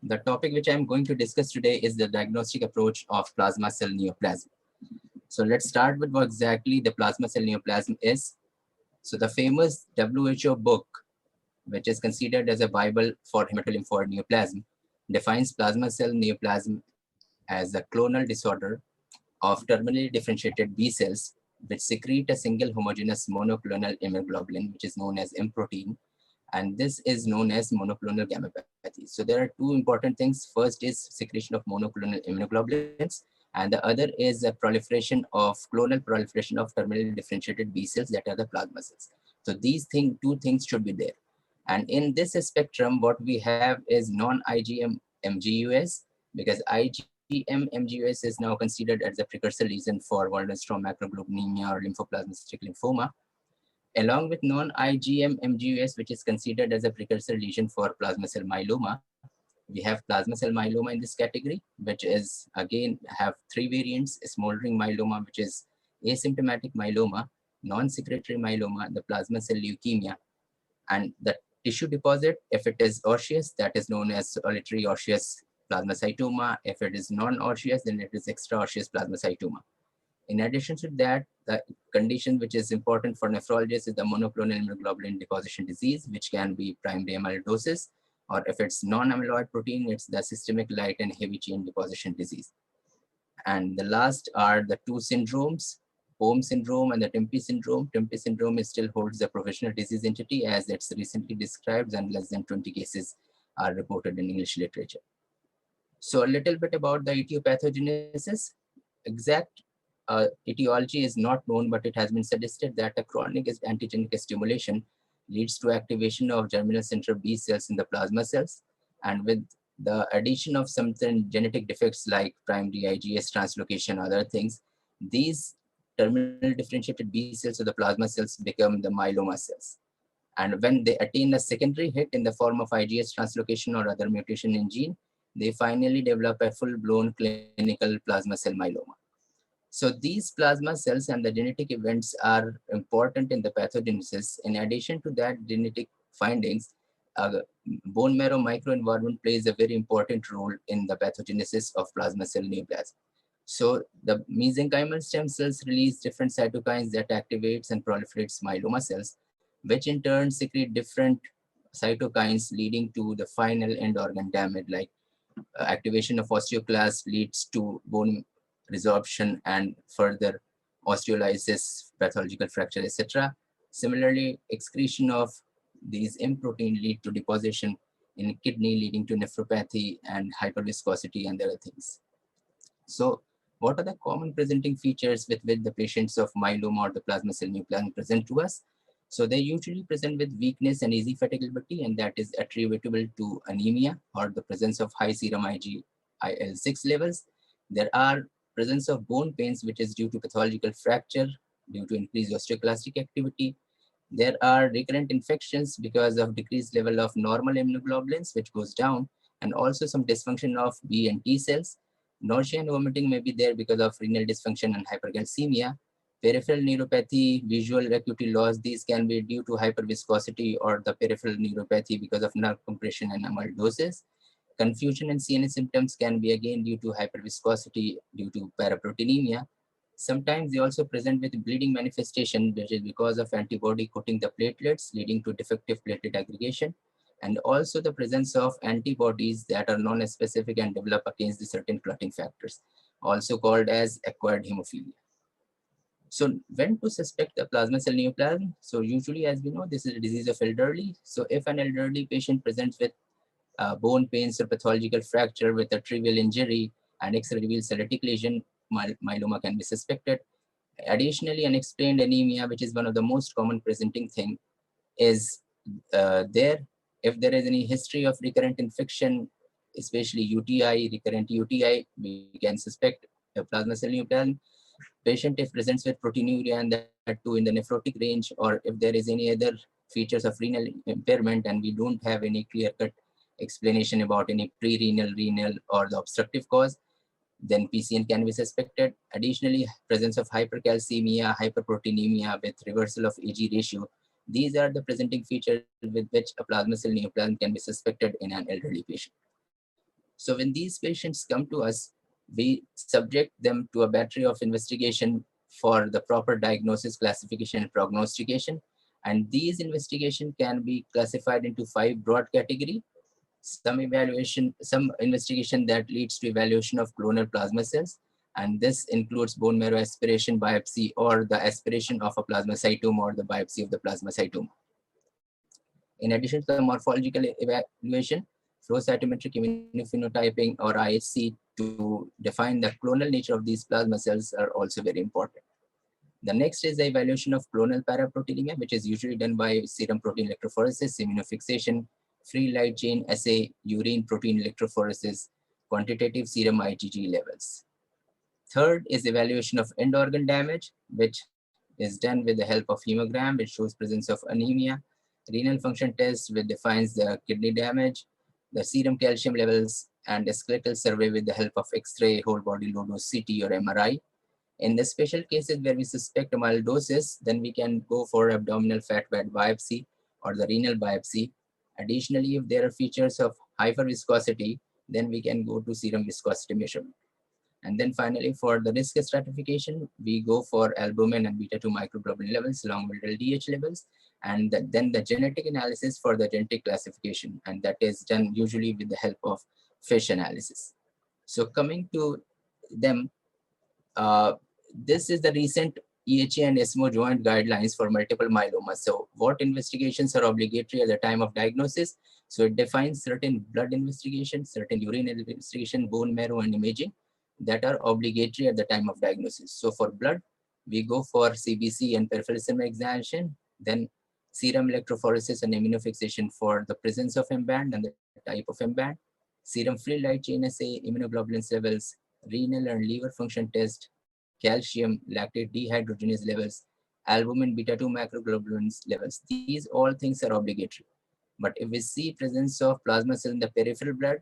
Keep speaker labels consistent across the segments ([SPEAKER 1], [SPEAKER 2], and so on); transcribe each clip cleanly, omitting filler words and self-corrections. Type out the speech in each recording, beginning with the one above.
[SPEAKER 1] The topic which I'm going to discuss today is the diagnostic approach of plasma cell neoplasm. So let's start with what exactly the plasma cell neoplasm is. So the famous WHO book, which is considered as a Bible for hematolymphoid neoplasm, defines plasma cell neoplasm as a clonal disorder of terminally differentiated B cells which secrete a single homogeneous monoclonal immunoglobulin, which is known as M protein, and this is known as monoclonal gammopathy. So there are two important things. First is secretion of monoclonal immunoglobulins, and the other is a proliferation of clonal proliferation of terminally differentiated B cells that are the plasma cells. So these two things should be there. And in this spectrum, what we have is non-IgM MGUS, because IgM MGUS is now considered as a precursor lesion for Waldenstrom macroglobulinemia or lymphoplasmacytic lymphoma, along with non-IgM MGUS, which is considered as a precursor lesion for plasma cell myeloma. We have plasma cell myeloma in this category, which is again have three variants: smoldering myeloma, which is asymptomatic myeloma, non-secretory myeloma, the plasma cell leukemia, and the tissue deposit, if it is osseous, that is known as solitary osseous plasmacytoma. If it is non-osseous, then it is extra-osseous plasmacytoma. In addition to that, the condition which is important for nephrologists is the monoclonal immunoglobulin deposition disease, which can be primary amyloidosis, or if it's non-amyloid protein, it's the systemic light and heavy chain deposition disease. And the last are the two syndromes, Bohm syndrome and the Tempe syndrome. Tempe syndrome still holds the professional disease entity as it's recently described, and less than 20 cases are reported in English literature. So a little bit about the etiopathogenesis. Exact etiology is not known, but it has been suggested that a chronic antigenic stimulation leads to activation of germinal central B cells in the plasma cells. And with the addition of certain genetic defects like primary IgS translocation, other things, these terminal differentiated B cells of the plasma cells become the myeloma cells. And when they attain a secondary hit in the form of IgS translocation or other mutation in gene, they finally develop a full-blown clinical plasma cell myeloma. So these plasma cells and the genetic events are important in the pathogenesis. In addition to that genetic findings, bone marrow microenvironment plays a very important role in the pathogenesis of plasma cell neoplasm. So the mesenchymal stem cells release different cytokines that activates and proliferates myeloma cells, which in turn secrete different cytokines leading to the final end organ damage, like activation of osteoclast leads to bone resorption and further osteolysis, pathological fracture, etc. Similarly, excretion of these M protein lead to deposition in kidney, leading to nephropathy and hyperviscosity and other things. So what are the common presenting features with which the patients of myeloma or the plasma cell neoplasm present to us? So they usually present with weakness and easy fatigability, and that is attributable to anemia or the presence of high serum IL-6 levels. There are presence of bone pains, which is due to pathological fracture, due to increased osteoclastic activity. There are recurrent infections because of decreased level of normal immunoglobulins, which goes down, and also some dysfunction of B and T cells. Nausea and vomiting may be there because of renal dysfunction and hypercalcemia. Peripheral neuropathy, visual acuity loss, these can be due to hyperviscosity or the peripheral neuropathy because of nerve compression and amyloidosis. Confusion and CNS symptoms can be again due to hyperviscosity due to paraproteinemia. Sometimes they also present with bleeding manifestation, which is because of antibody coating the platelets, leading to defective platelet aggregation, and also the presence of antibodies that are non-specific and develop against the certain clotting factors, also called as acquired hemophilia. So when to suspect the plasma cell neoplasm? So usually, as we know, this is a disease of elderly. So if an elderly patient presents with bone pains or pathological fracture with a trivial injury and X-ray reveals cellulitic lesion, myeloma can be suspected. Additionally, unexplained anemia, which is one of the most common presenting thing, is there. If there is any history of recurrent infection, especially UTI, recurrent UTI, we can suspect a plasma cell neoplasm. Patient if presents with proteinuria and that too in the nephrotic range, or if there is any other features of renal impairment and we don't have any clear-cut explanation about any pre-renal, renal, or the obstructive cause, then PCN can be suspected. Additionally, presence of hypercalcemia, hyperproteinemia with reversal of AG ratio. These are the presenting features with which a plasma cell neoplasm can be suspected in an elderly patient. So when these patients come to us, we subject them to a battery of investigation for the proper diagnosis, classification, and prognostication. And these investigation can be classified into 5 broad categories. Some investigation that leads to evaluation of clonal plasma cells, and this includes bone marrow aspiration, biopsy, or the aspiration of a plasma cytoma or the biopsy of the plasma cytoma. In addition to the morphological evaluation, flow cytometric immunophenotyping or IHC to define the clonal nature of these plasma cells are also very important. The next is the evaluation of clonal paraproteinemia, which is usually done by serum protein electrophoresis, immunofixation, free light chain assay, urine protein electrophoresis, quantitative serum IgG levels. Third is evaluation of end organ damage, which is done with the help of hemogram, which shows presence of anemia, renal function test, which defines the kidney damage, the serum calcium levels, and a skeletal survey with the help of X-ray, whole body low dose CT or MRI. In the special cases where we suspect amyloidosis, then we can go for abdominal fat pad biopsy or the renal biopsy. Additionally, if there are features of hyperviscosity, then we can go to serum viscosity measurement. And then finally, for the risk stratification, we go for albumin and beta-2 microglobulin levels along with LDH levels, and then the genetic analysis for the genetic classification, and that is done usually with the help of FISH analysis. So coming to them, this is the recent EHA and ESMO joint guidelines for multiple myeloma. So what investigations are obligatory at the time of diagnosis? So it defines certain blood investigation, certain urine investigation, bone marrow and imaging that are obligatory at the time of diagnosis. So for blood, we go for CBC and peripheral serum examination, then serum electrophoresis and immunofixation for the presence of M-band and the type of M-band, serum free light chain assay, immunoglobulin levels, renal and liver function test, calcium, lactate dehydrogenase levels, albumin beta-2 macroglobulins levels. These all things are obligatory. But if we see presence of plasma cell in the peripheral blood,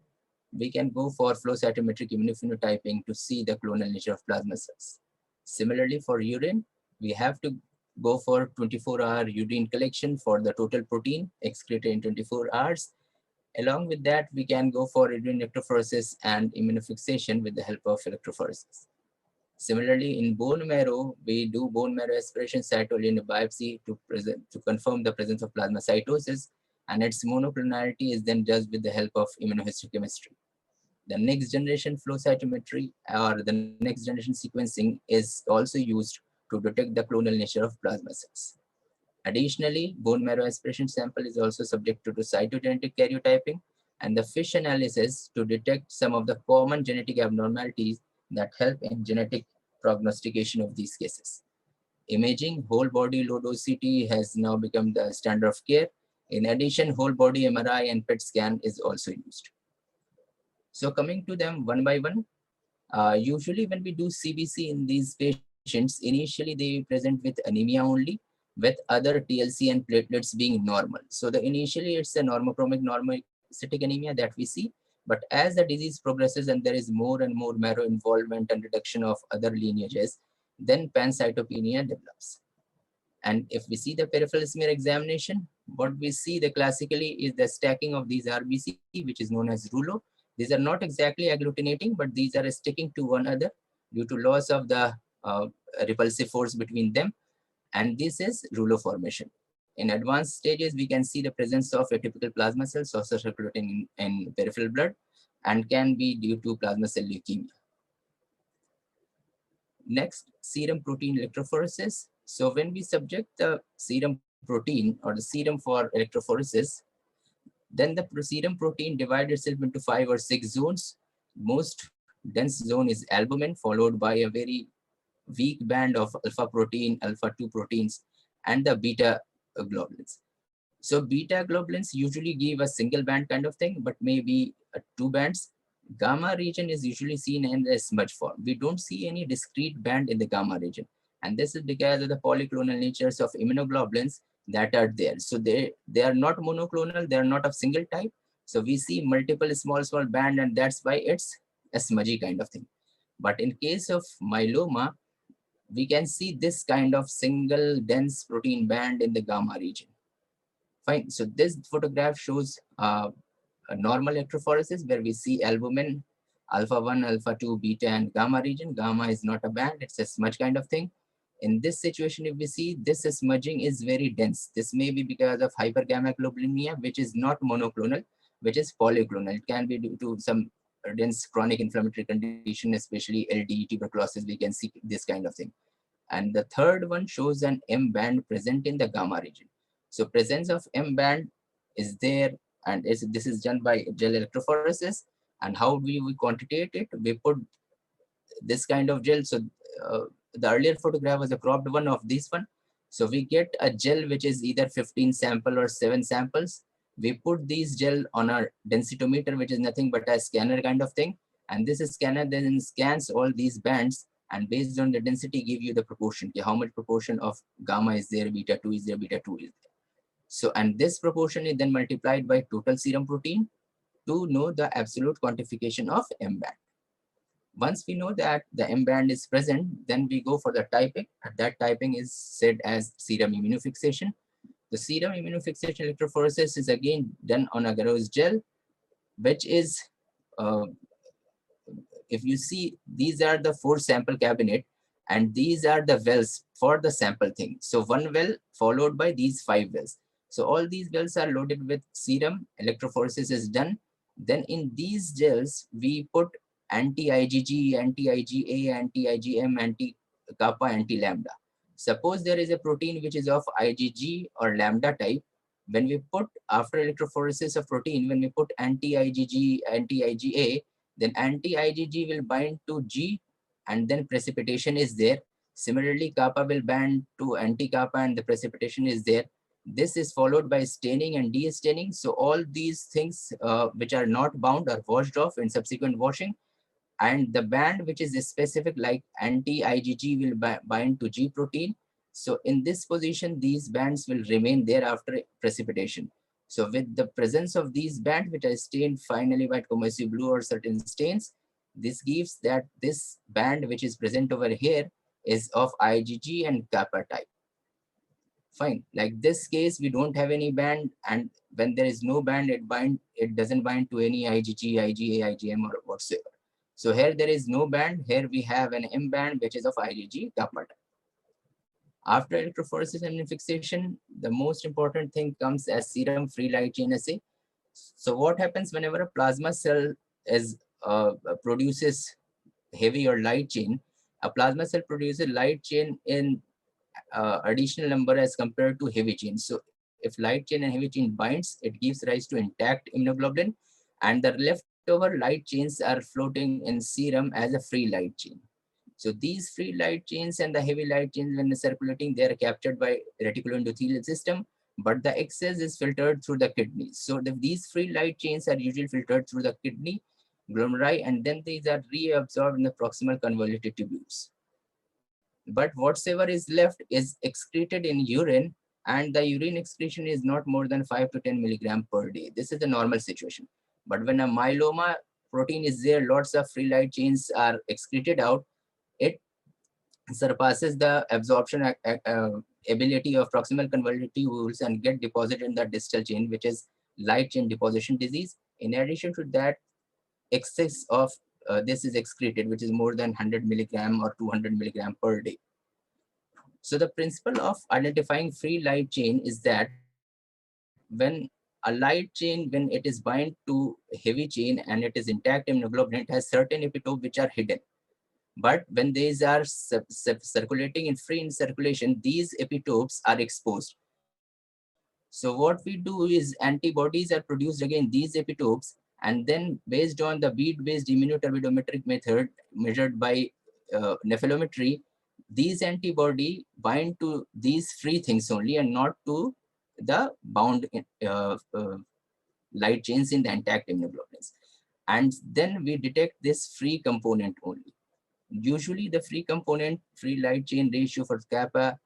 [SPEAKER 1] we can go for flow cytometric immunophenotyping to see the clonal nature of plasma cells. Similarly, for urine, we have to go for 24-hour urine collection for the total protein excreted in 24 hours. Along with that, we can go for urine electrophoresis and immunofixation with the help of electrophoresis. Similarly, in bone marrow, we do bone marrow aspiration cytology biopsy to confirm the presence of plasmacytosis, and its monoclonality is then judged with the help of immunohistochemistry. The next generation flow cytometry or the next generation sequencing is also used to detect the clonal nature of plasma cells. Additionally, bone marrow aspiration sample is also subjected to cytogenetic karyotyping and the FISH analysis to detect some of the common genetic abnormalities that help in genetic prognostication of these cases. Imaging, whole body low dose CT has now become the standard of care. In addition, whole body MRI and PET scan is also used. So coming to them one by one, usually when we do CBC in these patients, initially they present with anemia only, with other TLC and platelets being normal. So initially it's a normochromic normocytic anemia that we see, but as the disease progresses and there is more and more marrow involvement and reduction of other lineages, then pancytopenia develops. And if we see the peripheral smear examination, what we see classically is the stacking of these RBC, which is known as rouleau. These are not exactly agglutinating, but these are sticking to one another due to loss of the repulsive force between them. And this is rouleau formation. In advanced stages, we can see the presence of atypical plasma cells also circulating in peripheral blood and can be due to plasma cell leukemia. Next, serum protein electrophoresis. So when we subject the serum protein or the serum for electrophoresis, then the serum protein divides itself into 5 or 6 zones. Most dense zone is albumin, followed by a very weak band of alpha protein, alpha 2 proteins, and the beta globulins. So beta globulins usually give a single band kind of thing, but maybe 2 bands. Gamma region is usually seen in the smudge form. We don't see any discrete band in the gamma region. And this is because of the polyclonal natures of immunoglobulins that are there. So they are not monoclonal, they are not of single type. So we see multiple small band, and that's why it's a smudgy kind of thing. But in case of myeloma, we can see this kind of single dense protein band in the gamma region. Fine. So this photograph shows a normal electrophoresis where we see albumin, alpha 1, alpha 2, beta, and gamma region. Gamma is not a band, it's a smudge kind of thing. In this situation, if we see this smudging is very dense, this may be because of hypergammaglobulinemia, which is not monoclonal, which is polyclonal. It can be due to some dense chronic inflammatory condition, especially LD, tuberculosis, we can see this kind of thing. And the third one shows an M band present in the gamma region. So presence of M band is there, and this is done by gel electrophoresis. And how do we quantitate it? We put this kind of gel. So the earlier photograph was a cropped one of this one. So we get a gel which is either 15 sample or 7 samples. We put these gel on a densitometer, which is nothing but a scanner kind of thing. And this scanner then scans all these bands, and based on the density give you the proportion, how much proportion of gamma is there, beta 2 is there, beta 2 is there. So, and this proportion is then multiplied by total serum protein to know the absolute quantification of M band. Once we know that the M band is present, then we go for the typing. And that typing is said as serum immunofixation. The serum immunofixation electrophoresis is again done on agarose gel, which is, if you see, these are the 4 sample cabinet, and these are the wells for the sample thing. So one well followed by these 5 wells. So all these wells are loaded with serum, electrophoresis is done. Then in these gels, we put anti-IgG, anti-IgA, anti-IgM, anti-kappa, anti-lambda. Suppose there is a protein which is of IgG or lambda type. When we put, after electrophoresis of protein, when we put anti-IgG, anti-IgA, then anti-IgG will bind to G, and then precipitation is there. Similarly, kappa will bind to anti-kappa, and the precipitation is there. This is followed by staining and de-staining. So all these things which are not bound are washed off in subsequent washing. And the band which is specific, like anti-IgG, will bind to G protein. So in this position, these bands will remain there after precipitation. So with the presence of these bands, which are stained finally by commercial blue or certain stains, this gives that this band which is present over here is of IgG and kappa type. Fine. Like this case, we don't have any band, and when there is no band, it doesn't bind to any IgG, IgA, IgM, or whatsoever. So here there is no band. Here we have an M band which is of IgG kappa type. After electrophoresis and fixation, the most important thing comes as serum free light chain assay. So what happens whenever a plasma cell is produces heavy or light chain? A plasma cell produces light chain in additional number as compared to heavy chain. So if light chain and heavy chain binds, it gives rise to intact immunoglobulin, and the leftover light chains are floating in serum as a free light chain. So these free light chains and the heavy light chains, when they're circulating, they are captured by reticuloendothelial system, but the excess is filtered through the kidneys. So these free light chains are usually filtered through the kidney glomeruli, and then these are reabsorbed in the proximal convoluted tubules. But whatsoever is left is excreted in urine, and the urine excretion is not more than 5 to 10 milligram per day. This is the normal situation. But when a myeloma protein is there, lots of free light chains are excreted out, it surpasses the absorption ability of proximal convoluted tubules and get deposited in the distal chain, which is light chain deposition disease. In addition to that, excess of this is excreted, which is more than 100 milligram or 200 milligram per day. So the principle of identifying free light chain is that when a light chain, when it is bind to heavy chain and it is intact immunoglobulin, it has certain epitopes which are hidden. But when these are circulating in free in circulation, these epitopes are exposed. So what we do is antibodies are produced against these epitopes, and then based on the bead-based immunoturbidometric method measured by nephelometry, these antibody bind to these free things only and not to the bound light chains in the intact immunoglobulins. And then we detect this free component only. Usually the free component, free light chain ratio for kappa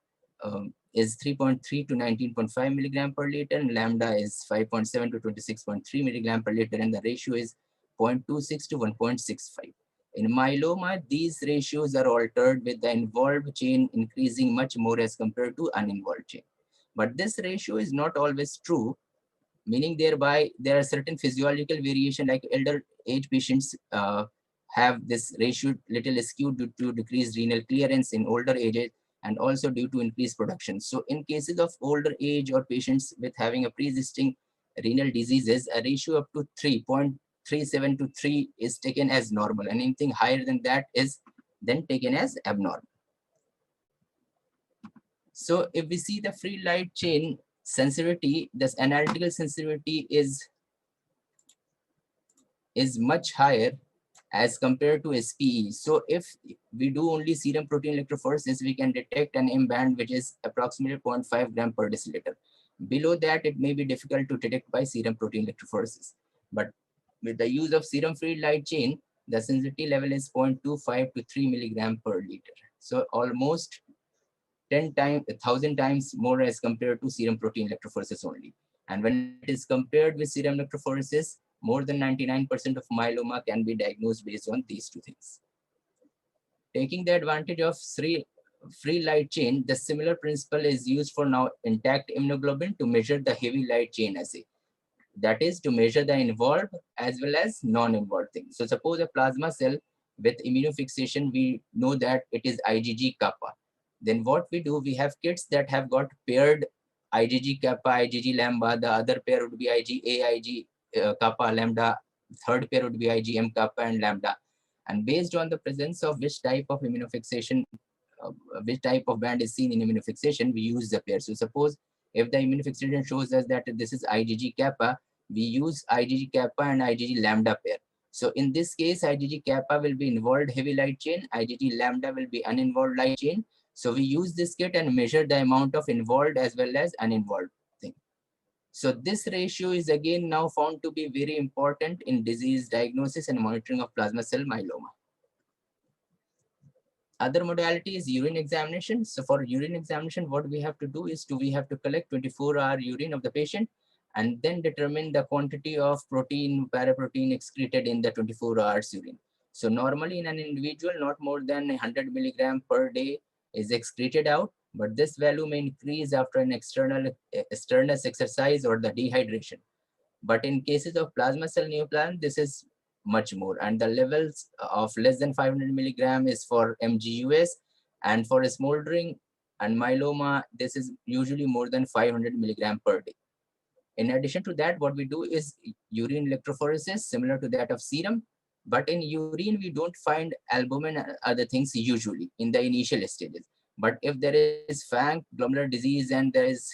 [SPEAKER 1] is 3.3 to 19.5 milligram per liter, and lambda is 5.7 to 26.3 milligram per liter, and the ratio is 0.26 to 1.65. In myeloma, these ratios are altered with the involved chain increasing much more as compared to uninvolved chain. But this ratio is not always true. meaning thereby there are certain physiological variation, like elder age patients have this ratio little skewed due to decreased renal clearance in older ages, and also due to increased production. So in cases of older age or patients with having a pre-existing renal diseases, a ratio up to 3.37 to 3 is taken as normal, and anything higher than that is then taken as abnormal. So if we see the free light chain sensitivity, this analytical sensitivity is much higher as compared to SPE. So if we do only serum protein electrophoresis, we can detect an M band which is approximately 0.5 gram per deciliter. Below that, it may be difficult to detect by serum protein electrophoresis. But with the use of serum free light chain, the sensitivity level is 0.25 to 3 milligram per liter. So almost 10 times, 1,000 times more as compared to serum protein electrophoresis only. And when it is compared with serum electrophoresis, more than 99% of myeloma can be diagnosed based on these two things. Taking the advantage of free light chain, the similar principle is used for now intact immunoglobulin to measure the heavy light chain assay. That is to measure the involved as well as non-involved things. So suppose a plasma cell with immunofixation, we know that it is IgG kappa. Then what we do, we have kits that have got paired IgG kappa, IgG lambda, the other pair would be IgA, Ig kappa, lambda, third pair would be IgM kappa and lambda. And based on the presence of which type of immunofixation, which type of band is seen in immunofixation, we use the pair. So suppose if the immunofixation shows us that this is IgG kappa, we use IgG kappa and IgG lambda pair. So in this case, IgG kappa will be involved heavy light chain, IgG lambda will be uninvolved light chain. So we use this kit and measure the amount of involved as well as uninvolved thing. So this ratio is again now found to be very important in disease diagnosis and monitoring of plasma cell myeloma. Other modality is urine examination. So for urine examination, what we have to do is we have to collect 24-hour urine of the patient and then determine the quantity of protein, paraprotein excreted in the 24 hours urine. So normally in an individual, not more than 100 milligram per day is excreted out, but this value may increase after an external exercise or the dehydration. But in cases of plasma cell neoplasm, this is much more. And the levels of less than 500 milligram is for MGUS. And for a smoldering and myeloma, this is usually more than 500 milligram per day. In addition to that, what we do is urine electrophoresis, similar to that of serum. But in urine, we don't find albumin and other things usually in the initial stages. But if there is FANC, glomerular disease, and there is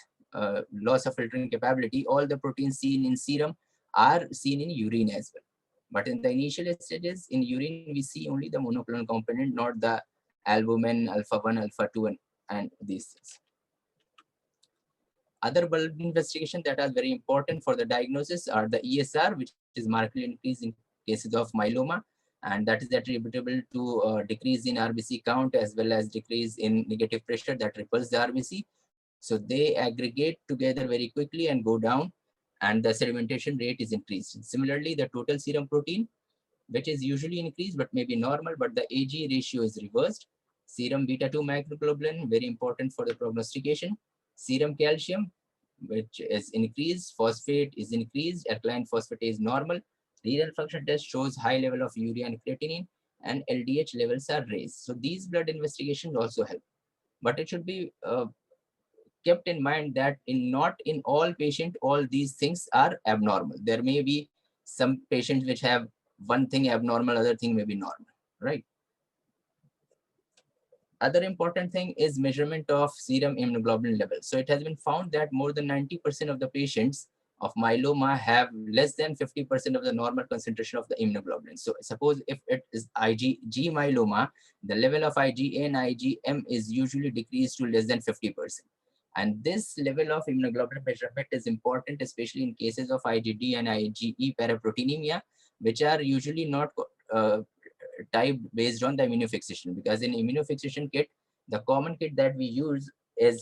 [SPEAKER 1] loss of filtering capability, all the proteins seen in serum are seen in urine as well. But in the initial stages, in urine, we see only the monoclonal component, not the albumin, alpha 1, alpha 2, and these things. Other blood investigations that are very important for the diagnosis are the ESR, which is markedly increased in cases of myeloma, and that is attributable to decrease in RBC count as well as decrease in negative pressure that repels the RBC. So they aggregate together very quickly and go down, and the sedimentation rate is increased. Similarly, the total serum protein, which is usually increased but may be normal, but the AG ratio is reversed. Serum beta-2 microglobulin, very important for the prognostication. Serum calcium, which is increased, phosphate is increased, alkaline phosphatase is normal. Renal function test shows high level of urea and creatinine, and LDH levels are raised. So these blood investigations also help. But it should be kept in mind that not in all patients, all these things are abnormal. There may be some patients which have one thing abnormal, other thing may be normal, right? Other important thing is measurement of serum immunoglobulin level. So it has been found that more than 90% of the patients of myeloma have less than 50% of the normal concentration of the immunoglobulin. So suppose if it is IgG myeloma, the level of IgA and IgM is usually decreased to less than 50%. And this level of immunoglobulin measurement is important, especially in cases of IgD and IgE paraproteinemia, which are usually not typed based on the immunofixation, because in immunofixation kit, the common kit that we use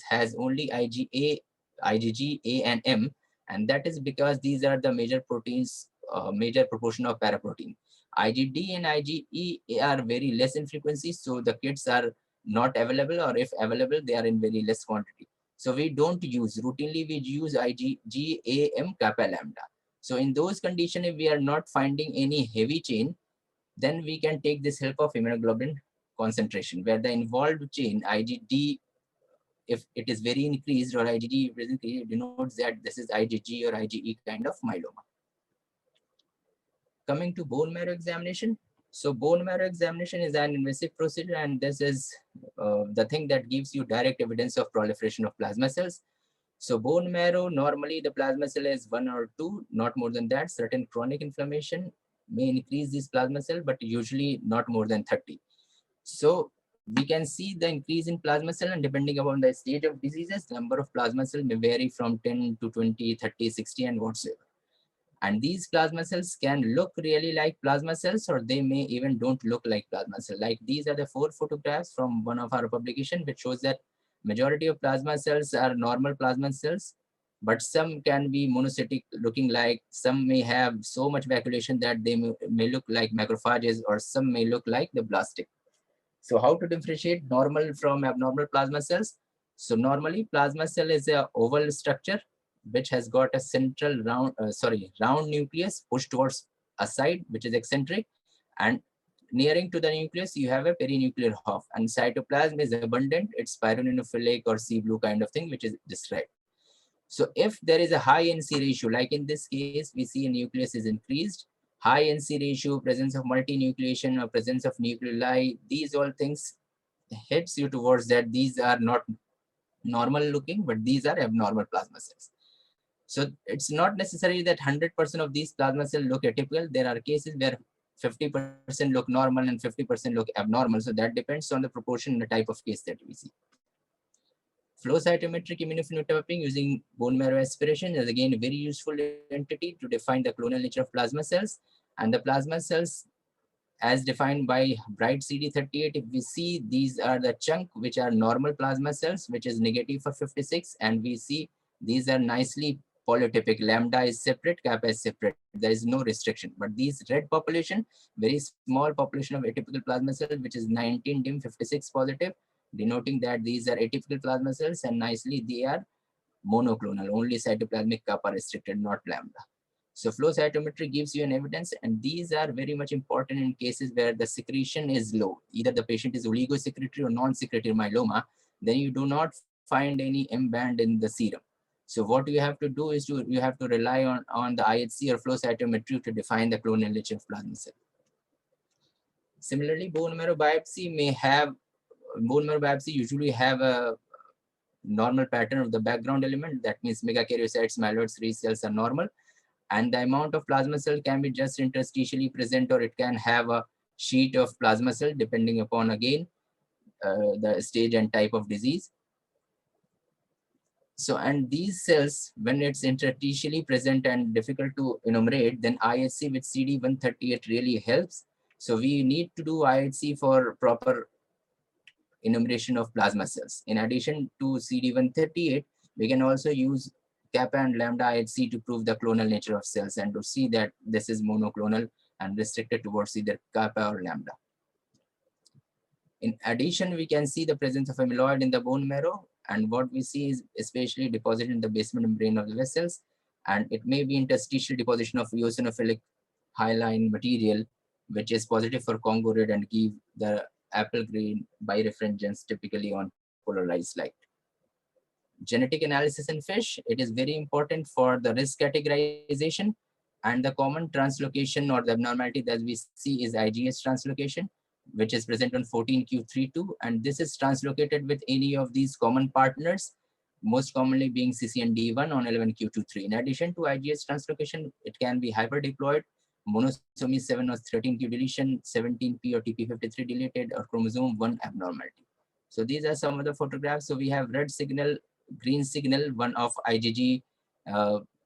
[SPEAKER 1] has only IgA, IgG, A, and M, and that is because these are the major proteins, major proportion of paraprotein. IgD and IgE are very less in frequency, so the kits are not available, or if available, they are in very less quantity. So we don't use, routinely we use IgG-AM kappa lambda. So in those conditions, if we are not finding any heavy chain, then we can take this help of immunoglobulin concentration, where the involved chain IgD, if it is very increased or IgG is increased, it denotes that this is IgG or IgE kind of myeloma. Coming to bone marrow examination. So bone marrow examination is an invasive procedure, and this is the thing that gives you direct evidence of proliferation of plasma cells. So bone marrow, normally the plasma cell is 1 or 2, not more than that. Certain chronic inflammation may increase this plasma cell, but usually not more than 30. So we can see the increase in plasma cell, and depending upon the stage of diseases, number of plasma cell may vary from 10 to 20, 30, 60 and whatsoever. And these plasma cells can look really like plasma cells, or they may even don't look like plasma cells. Like these are the 4 photographs from one of our publication, which shows that majority of plasma cells are normal plasma cells, but some can be monocytic looking like, some may have so much vacuolation that they may look like macrophages, or some may look like the blastic. So how to differentiate normal from abnormal plasma cells? So normally plasma cell is a oval structure which has got a central round nucleus pushed towards a side, which is eccentric, and nearing to the nucleus you have a perinuclear half, and cytoplasm is abundant. It's pyroninophilic or sea blue kind of thing, which is described. So if there is a high NC ratio, like in this case, we see a nucleus is increased, high NC ratio, presence of multinucleation or presence of nucleoli, these all things hits you towards that these are not normal looking, but these are abnormal plasma cells. So it's not necessary that 100% of these plasma cells look atypical. There are cases where 50% look normal and 50% look abnormal. So that depends on the proportion and the type of case that we see. Flow cytometric immunophenotyping using bone marrow aspiration is again a very useful entity to define the clonal nature of plasma cells. And the plasma cells, as defined by bright CD38, if we see these are the chunk which are normal plasma cells, which is negative for 56, and we see these are nicely polytypic. Lambda is separate, kappa is separate. There is no restriction. But these red population, very small population of atypical plasma cells, which is 19 dim 56 positive, denoting that these are atypical plasma cells, and nicely they are monoclonal, only cytoplasmic kappa restricted, not lambda. So flow cytometry gives you an evidence, and these are very much important in cases where the secretion is low. Either the patient is oligosecretory or non-secretory myeloma, then you do not find any M band in the serum. So what you have to do is you have to rely on the IHC or flow cytometry to define the clonal nature of plasma cell. Similarly, bone marrow biopsy usually have a normal pattern of the background element. That means megakaryocytes, myeloids, three cells are normal. And the amount of plasma cell can be just interstitially present, or it can have a sheet of plasma cell depending upon, again, the stage and type of disease. So, and these cells, when it's interstitially present and difficult to enumerate, then IHC with CD138 really helps. So we need to do IHC for proper enumeration of plasma cells. In addition to CD138, we can also use kappa and lambda IHC to prove the clonal nature of cells and to see that this is monoclonal and restricted towards either kappa or lambda. In addition, we can see the presence of amyloid in the bone marrow, and what we see is especially deposited in the basement membrane of the vessels, and it may be interstitial deposition of eosinophilic hyaline material, which is positive for Congo red and give the apple green birefringence typically on polarized light. Genetic analysis in fish, it is very important for the risk categorization, and the common translocation or the abnormality that we see is IGS translocation, which is present on 14q32, and this is translocated with any of these common partners, most commonly being CCND1 on 11q23. In addition to IGS translocation, it can be hyperdiploid, monosomy 7 or 13q deletion, 17p or TP53 deleted, or chromosome 1 abnormality. So these are some of the photographs. So we have red signal, green signal, one of IgG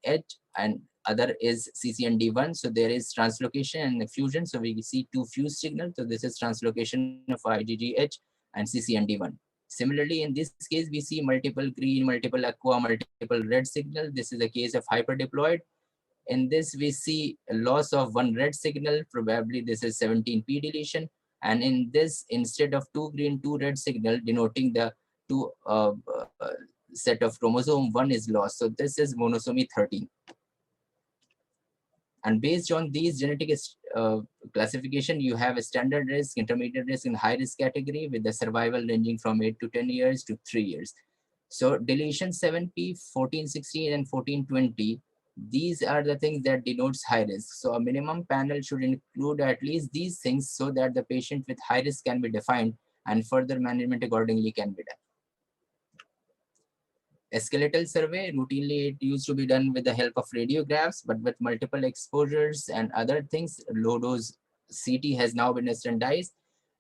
[SPEAKER 1] H, and other is CCND1. So there is translocation and fusion. So we see two fused signals. So this is translocation of IgGH and CCND1. Similarly, in this case, we see multiple green, multiple aqua, multiple red signal. This is a case of hyperdiploid. In this, we see a loss of one red signal. Probably this is 17p deletion. And in this, instead of two green, two red signal, denoting the two set of chromosome 1 is lost. So this is monosomy 13. And based on these genetic classification, you have a standard risk, intermediate risk, and high risk category with the survival ranging from 8 to 10 years to 3 years. So deletion 7p, 1416, and 1420, these are the things that denotes high risk. So a minimum panel should include at least these things so that the patient with high risk can be defined and further management accordingly can be done. A skeletal survey, routinely it used to be done with the help of radiographs, but with multiple exposures and other things, low dose CT has now been standardized,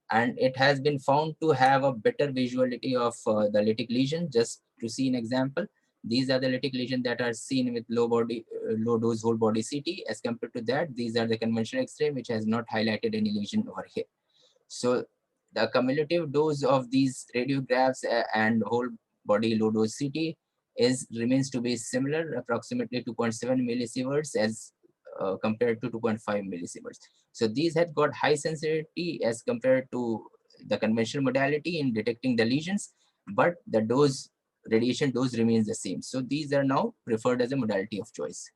[SPEAKER 1] and it has been found to have a better visuality of the lytic lesion. Just to see an example, these are the lytic lesions that are seen with low dose whole body CT. As compared to that, these are the conventional X-ray, which has not highlighted any lesion over here. So the cumulative dose of these radiographs and whole body low dose CT remains to be similar, approximately 2.7 millisieverts as compared to 2.5 millisieverts. So these had got high sensitivity as compared to the conventional modality in detecting the lesions, but the radiation dose remains the same. So these are now preferred as a modality of choice.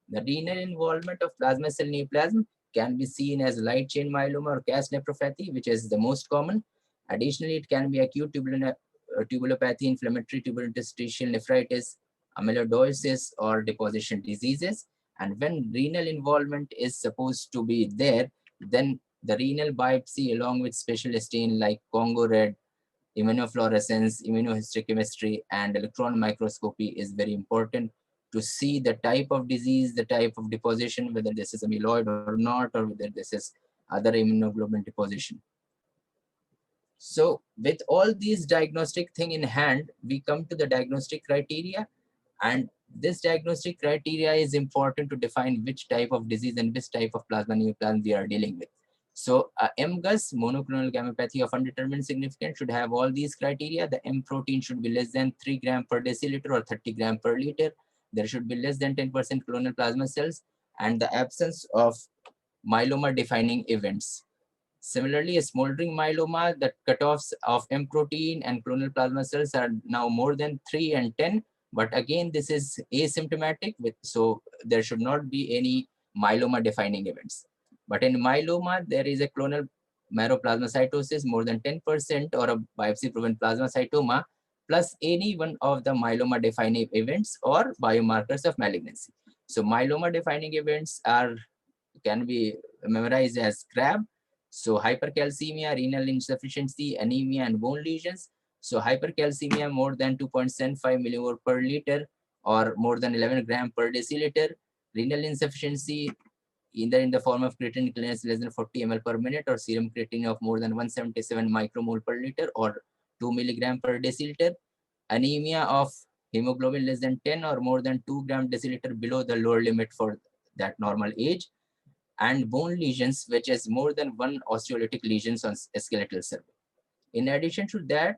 [SPEAKER 1] The renal involvement of plasma cell neoplasm can be seen as light chain myeloma or cast nephropathy, which is the most common. Additionally, it can be acute tubulopathy, inflammatory tubulointerstitial nephritis, amyloidosis, or deposition diseases. And when renal involvement is supposed to be there, then the renal biopsy along with special stain like Congo red, immunofluorescence, immunohistochemistry, and electron microscopy is very important to see the type of disease, the type of deposition, whether this is amyloid or not, or whether this is other immunoglobulin deposition. So with all these diagnostic thing in hand, we come to the diagnostic criteria, and this diagnostic criteria is important to define which type of disease and which type of plasma neoplasm we are dealing with. So MGUS, monoclonal gammopathy of undetermined significance, should have all these criteria. The M protein should be less than 3 gram per deciliter or 30 gram per liter. There should be less than 10% clonal plasma cells, and the absence of myeloma defining events. Similarly, a smoldering myeloma, the cutoffs of M protein and clonal plasma cells are now more than 3 and 10. But again, this is asymptomatic, so there should not be any myeloma defining events. But in myeloma, there is a clonal marrow plasmacytosis more than 10% or a biopsy proven plasma cytoma plus any one of the myeloma defining events or biomarkers of malignancy. So myeloma defining events can be memorized as CRAB. So hypercalcemia, renal insufficiency, anemia, and bone lesions. So hypercalcemia more than 2.75 millimole per liter or more than 11 gram per deciliter. Renal insufficiency either in the form of creatinine clearance less than 40 ml per minute or serum creatinine of more than 177 micromole per liter or 2 milligram per deciliter. Anemia of hemoglobin less than 10 or more than 2 gram deciliter below the lower limit for that normal age, and bone lesions, which is more than one osteolytic lesions on a skeletal survey. In addition to that,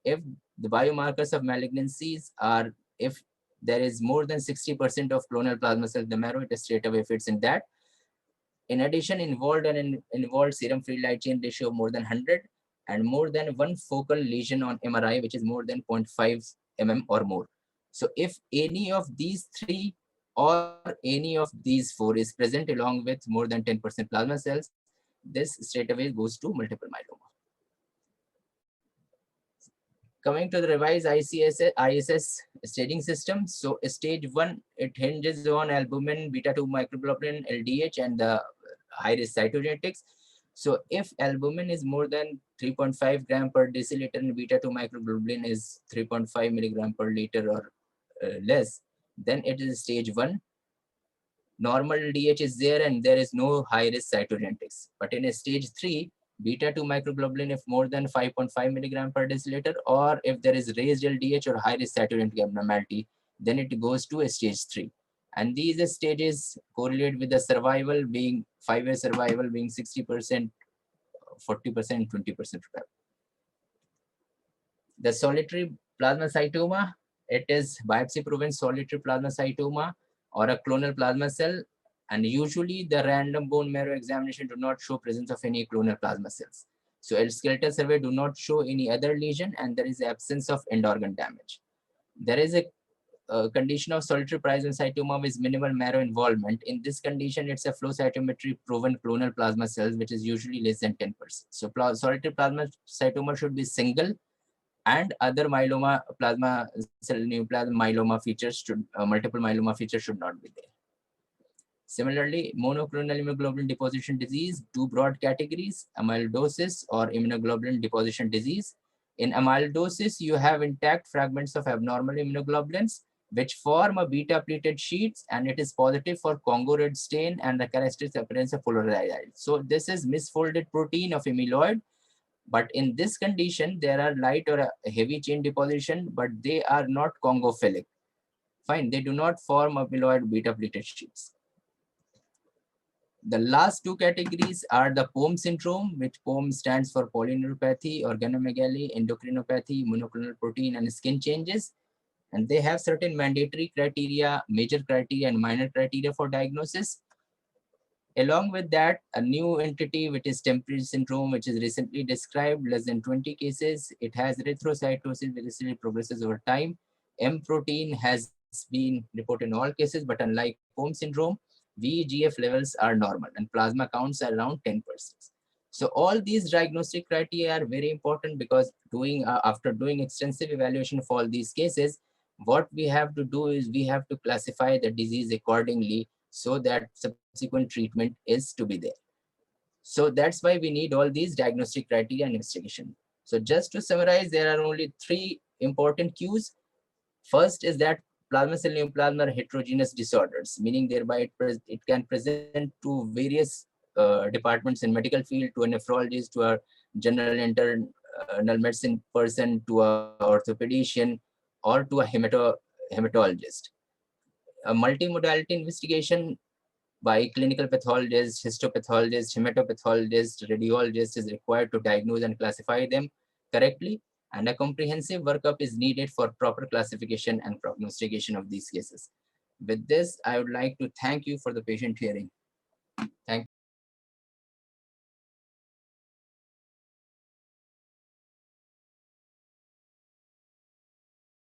[SPEAKER 1] if the biomarkers of malignancies are, if there is more than 60% of clonal plasma cells, the marrow, it straight away fits in that. In addition, involved serum free light chain ratio of more than 100 and more than one focal lesion on MRI, which is more than 0.5 mm or more. So if any of these three or any of these four is present along with more than 10% plasma cells, this straight away goes to multiple myeloma. Coming to the revised ISS staging system. So stage 1, it hinges on albumin, beta-2 microglobulin, LDH, and the high-risk cytogenetics. So if albumin is more than 3.5 gram per deciliter and beta-2 microglobulin is 3.5 milligram per liter or less, then it is stage 1. Normal LDH is there and there is no high-risk cytogenetics. But in a stage 3, beta-2 microglobulin if more than 5.5 milligram per deciliter, or if there is raised LDH or high-risk cytogenetic abnormality, then it goes to a stage 3. And these stages correlate with the survival being, 5-year survival being 60%, 40%, 20%. The solitary plasmacytoma, it is biopsy-proven solitary plasmacytoma or a clonal plasma cell, and usually the random bone marrow examination do not show presence of any clonal plasma cells. So a skeletal survey do not show any other lesion, and there is absence of end organ damage. There is a condition of solitary plasmacytoma with minimal marrow involvement. In this condition, it's a flow cytometry proven clonal plasma cells, which is usually less than 10%. So solitary plasmacytoma should be single, and other myeloma, plasma cell neoplasm myeloma features should, multiple myeloma features should not be there. Similarly, monoclonal immunoglobulin deposition disease, two broad categories, amyloidosis or immunoglobulin deposition disease. In amyloidosis, you have intact fragments of abnormal immunoglobulins which form a beta-pleated sheets, and it is positive for Congo red stain and the characteristic appearance of polarized. So this is misfolded protein of amyloid, but in this condition, there are light or a heavy chain deposition, but they are not congophilic. Fine, they do not form amyloid beta-pleated sheets. The last two categories are the POM syndrome, which POM stands for polyneuropathy, organomegaly, endocrinopathy, monoclonal protein, and skin changes. And they have certain mandatory criteria, major criteria, and minor criteria for diagnosis. Along with that, a new entity, which is Temporal Syndrome, which is recently described, less than 20 cases. It has erythrocytosis, which slowly progresses over time. M protein has been reported in all cases, but unlike POM syndrome, VEGF levels are normal and plasma counts are around 10%. So all these diagnostic criteria are very important, because after doing extensive evaluation of all these cases, what we have to do is we have to classify the disease accordingly, so that subsequent treatment is to be there. So that's why we need all these diagnostic criteria and investigation. So just to summarize, there are only three important cues. First is that plasma cell neoplasm are heterogeneous disorders, meaning thereby it can present to various departments in medical field, to a nephrologist, to a general internal medicine person, to a orthopedician, or to a hematologist. A multimodality investigation by clinical pathologist, histopathologist, hematopathologist, radiologist is required to diagnose and classify them correctly, and a comprehensive workup is needed for proper classification and prognostication of these cases. With this, I would like to thank you for the patient hearing. Thank you.